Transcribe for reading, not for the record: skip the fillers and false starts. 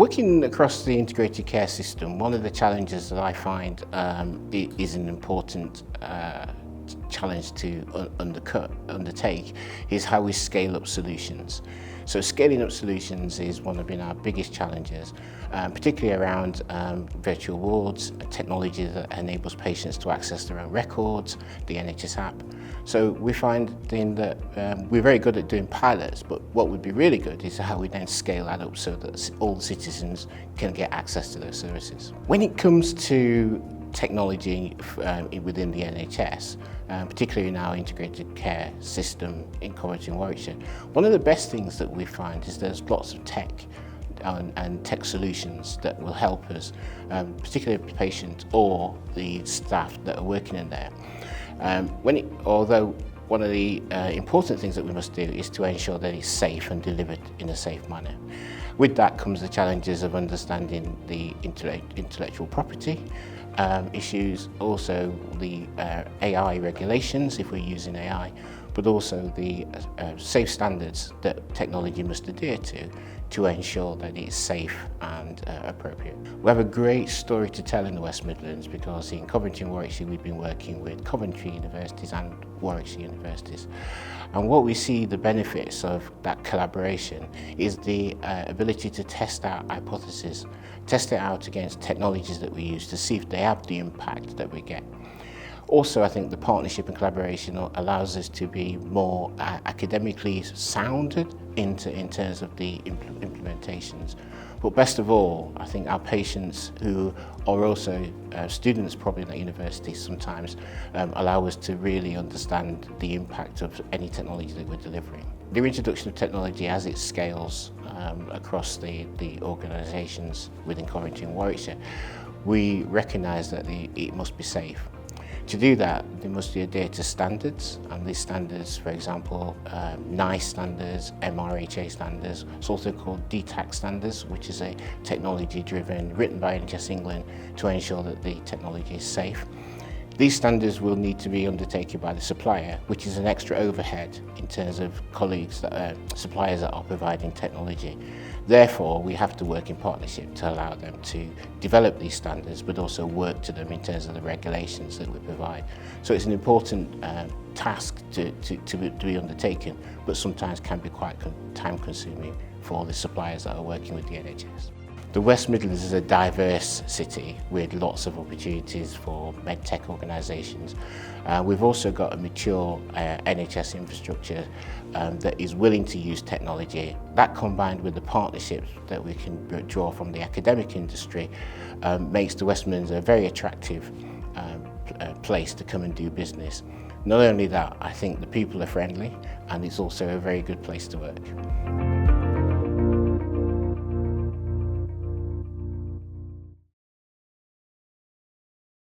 Working across the integrated care system, one of the challenges that I find is an important challenge to undertake is how we scale up solutions. So scaling up solutions is one of our biggest challenges, particularly around virtual wards, technology that enables patients to access their own records, the NHS app. So we find then that we're very good at doing pilots, but what would be really good is how we then scale that up so that all the citizens can get access to those services. When it comes to technology within the NHS, particularly in our integrated care system in Coventry and Warwickshire, one of the best things that we find is there's lots of tech and tech solutions that will help us, particularly the patient or the staff that are working in there. Although one of the important things that we must do is to ensure that it's safe and delivered in a safe manner. With that comes the challenges of understanding the intellectual property issues, also the AI regulations if we're using AI, but also the safe standards that technology must adhere to ensure that it's safe and appropriate. We have a great story to tell in the West Midlands because in Coventry and Warwickshire we've been working with Coventry universities and Warwickshire universities. And what we see the benefits of that collaboration is the ability to test out hypotheses, test it out against technologies that we use to see if they have the impact that we get. Also, I think the partnership and collaboration allows us to be more academically sounded in terms of the implementations. But best of all, I think our patients who are also students probably at university sometimes allow us to really understand the impact of any technology that we're delivering. The introduction of technology as it scales across the organisations within Coventry and Warwickshire, we recognise that it must be safe. To do that, they must adhere to standards, and these standards, for example, NICE standards, MRHA standards. It's also called DTAC standards, which is a technology-driven, written by NHS England to ensure that the technology is safe. These standards will need to be undertaken by the supplier, which is an extra overhead in terms of colleagues, suppliers that are providing technology. Therefore, we have to work in partnership to allow them to develop these standards, but also work to them in terms of the regulations that we provide. So it's an important task to be undertaken, but sometimes can be quite time-consuming for the suppliers that are working with the NHS. The West Midlands is a diverse city with lots of opportunities for medtech organisations. We've also got a mature NHS infrastructure that is willing to use technology. That combined with the partnerships that we can draw from the academic industry makes the West Midlands a very attractive place to come and do business. Not only that, I think the people are friendly and it's also a very good place to work.